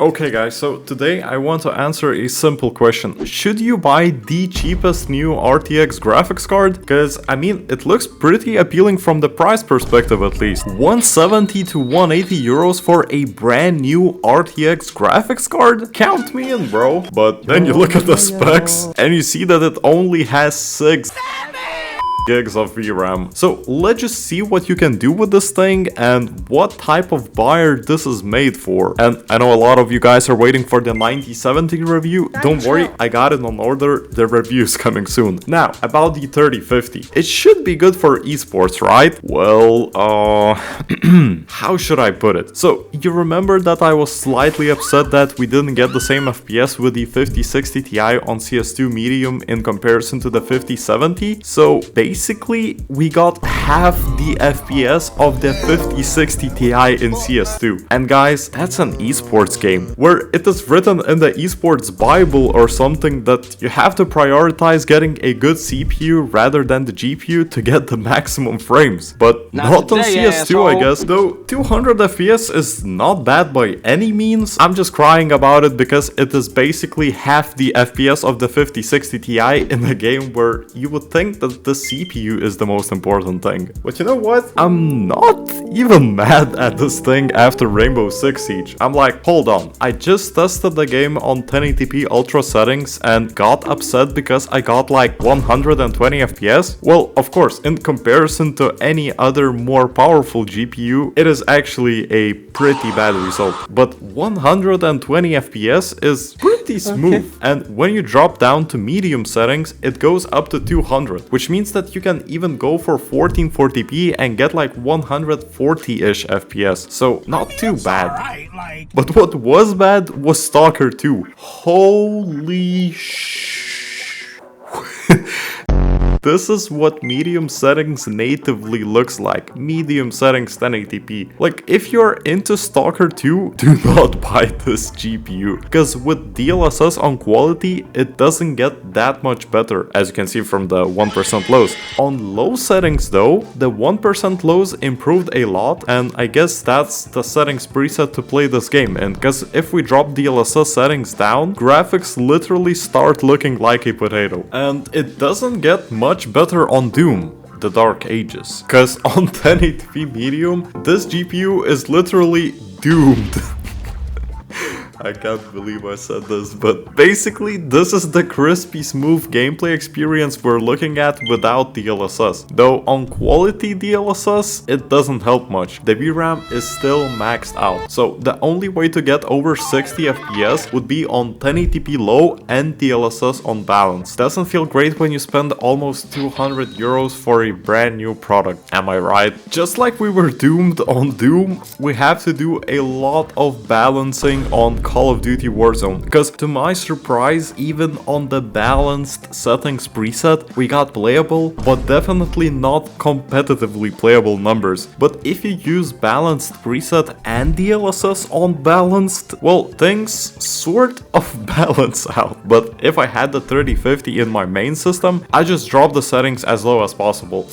Okay guys, so today I want to answer a simple question. Should you buy the cheapest new RTX graphics card? Because, I mean, it looks pretty appealing from the price perspective at least. 170 to 180 euros for a brand new RTX graphics card? Count me in, bro. But then you look at the specs and you see that it only has 6 gigs of VRAM. So let's just see what you can do with this thing and what type of buyer this is made for. And I know a lot of you guys are waiting for the 9070 review. Don't worry, I got it on order. The review is coming soon. Now, about the 3050. It should be good for esports, right? Well, how should I put it? So, you remember that I was slightly upset that we didn't get the same FPS with the 5060 Ti on CS2 Medium in comparison to the 5070? So, basically, we got half the FPS of the 5060 Ti in CS2. And guys, that's an esports game, where it is written in the esports Bible or something that you have to prioritize getting a good CPU rather than the GPU to get the maximum frames. But not on CS2, I guess. Though 200 FPS is not bad by any means. I'm just crying about it because it is basically half the FPS of the 5060 Ti in a game where you would think that the CPU is the most important thing. But you know what? I'm not even mad at this thing after Rainbow Six Siege. I'm like, hold on. I just tested the game on 1080p ultra settings and got upset because I got like 120 FPS. Well, of course, in comparison to any other more powerful GPU, it is actually a pretty bad result. But 120 FPS is pretty smooth. Okay. And when you drop down to medium settings, it goes up to 200, which means that you can even go for 1440p and get like 140-ish FPS. So not too bad. Right, But what was bad was Stalker 2. Holy This is what medium settings natively looks like. Medium settings 1080p. Like, if you're into Stalker 2, do not buy this GPU. Because with DLSS on quality, it doesn't get that much better, as you can see from the 1% lows. On low settings though, the 1% lows improved a lot, and I guess that's the settings preset to play this game. And because if we drop DLSS settings down, graphics literally start looking like a potato. And it doesn't get much better on Doom, the Dark Ages, because on 1080p medium, this GPU is literally doomed. I can't believe I said this, but basically this is the crispy smooth gameplay experience we're looking at without DLSS. Though on quality DLSS, it doesn't help much. The VRAM is still maxed out. So the only way to get over 60 FPS would be on 1080p low and DLSS on balance. Doesn't feel great when you spend almost 200 euros for a brand new product, am I right? Just like we were doomed on Doom, we have to do a lot of balancing on Call of Duty Warzone, because to my surprise, even on the balanced settings preset, we got playable, but definitely not competitively playable numbers. But if you use balanced preset and DLSS on balanced, well, things sort of balance out. But if I had the 3050 in my main system, I just drop the settings as low as possible.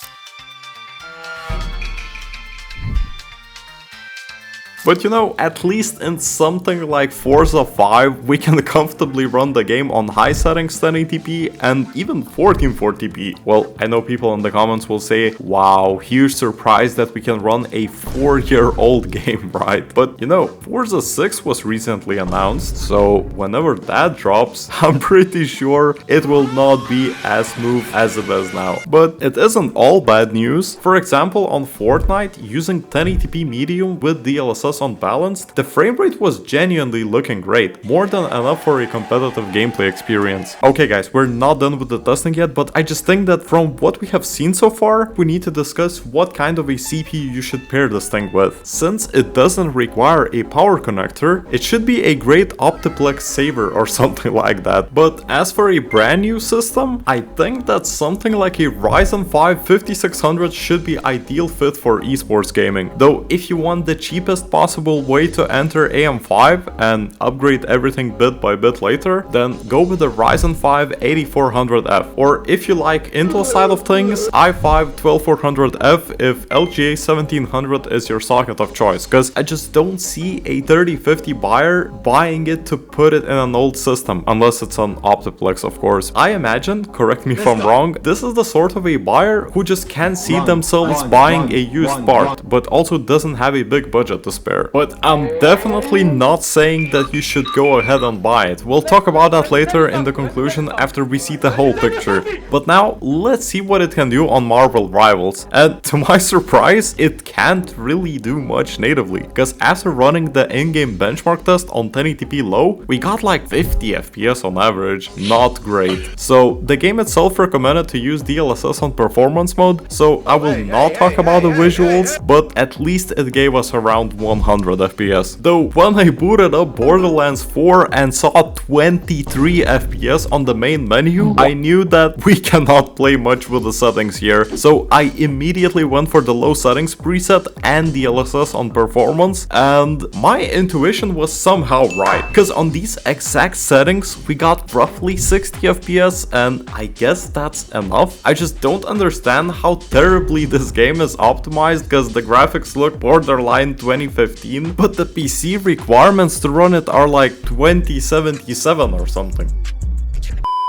But you know, at least in something like Forza 5, we can comfortably run the game on high settings 1080p and even 1440p. Well, I know people in the comments will say, wow, huge surprise that we can run a 4-year-old game, right? But you know, Forza 6 was recently announced, so whenever that drops, I'm pretty sure it will not be as smooth as it is now. But it isn't all bad news. For example, on Fortnite, using 1080p medium with DLSS unbalanced, the frame rate was genuinely looking great, more than enough for a competitive gameplay experience. Okay guys, we're not done with the testing yet, but I just think that from what we have seen so far, we need to discuss what kind of a CPU you should pair this thing with. Since it doesn't require a power connector, it should be a great optiplex saver or something like that. But as for a brand new system, I think that something like a Ryzen 5 5600 should be ideal fit for esports gaming. Though if you want the cheapest possible possible way to enter AM5 and upgrade everything bit by bit later, then go with the Ryzen 5 8400F. Or if you like Intel side of things, i5 12400F if LGA 1700 is your socket of choice, because I just don't see a 3050 buyer buying it to put it in an old system, unless it's an Optiplex of course. I imagine, correct me if I'm wrong, this is the sort of a buyer who just can't see themselves buying a used part, but also doesn't have a big budget to spare. But I'm definitely not saying that you should go ahead and buy it. We'll talk about that later in the conclusion after we see the whole picture. But now, let's see what it can do on Marvel Rivals. And to my surprise, it can't really do much natively, because after running the in-game benchmark test on 1080p low, we got like 50 FPS on average. Not great. So the game itself recommended to use DLSS on performance mode, so I will not talk about the visuals, but at least it gave us around 100 FPS. Though when I booted up Borderlands 4 and saw 23 FPS on the main menu, I knew that we cannot play much with the settings here, so I immediately went for the low settings preset and DLSS on performance, and my intuition was somehow right, because on these exact settings we got roughly 60 FPS, and I guess that's enough. I just don't understand how terribly this game is optimized, because the graphics look borderline 2015, but the PC requirements to run it are like 2077 or something.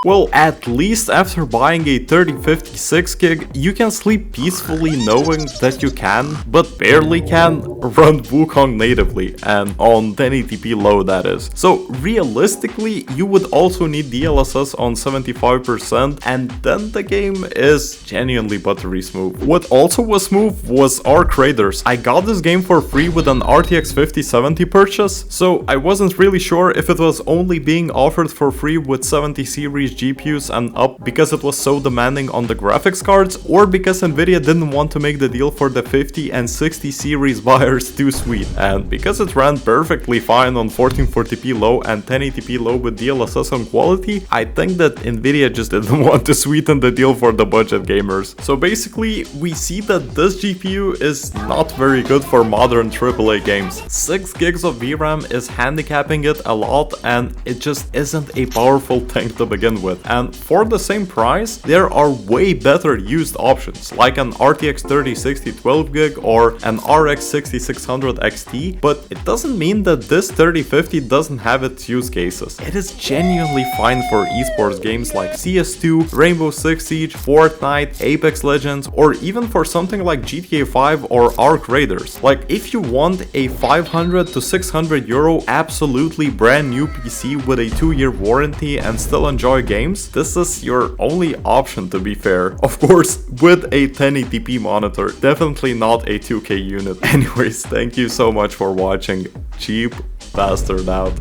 Well, at least after buying a 3056 gig, you can sleep peacefully knowing that you can, but barely can, run Wukong natively, and on 1080p low that is. So realistically, you would also need DLSS on 75%, and then the game is genuinely buttery smooth. What also was smooth was Arc Raiders. I got this game for free with an RTX 5070 purchase, so I wasn't really sure if it was only being offered for free with 70 series GPUs and up because it was so demanding on the graphics cards, or because Nvidia didn't want to make the deal for the 50 and 60 series buyers too sweet. And because it ran perfectly fine on 1440p low and 1080p low with DLSS on quality, I think that Nvidia just didn't want to sweeten the deal for the budget gamers. So basically, we see that this GPU is not very good for modern AAA games. 6 gigs of VRAM is handicapping it a lot, and it just isn't a powerful thing to begin with. And for the same price, there are way better used options, like an RTX 3060 12GB or an RX 6600 XT, but it doesn't mean that this 3050 doesn't have its use cases. It is genuinely fine for esports games like CS2, Rainbow Six Siege, Fortnite, Apex Legends, or even for something like GTA 5 or Arc Raiders. Like, if you want a 500 to 600 euro absolutely brand new PC with a 2-year warranty and still enjoy games, this is your only option, to be fair. Of course, with a 1080p monitor, definitely not a 2K unit. Anyways, thank you so much for watching. Cheap bastard out.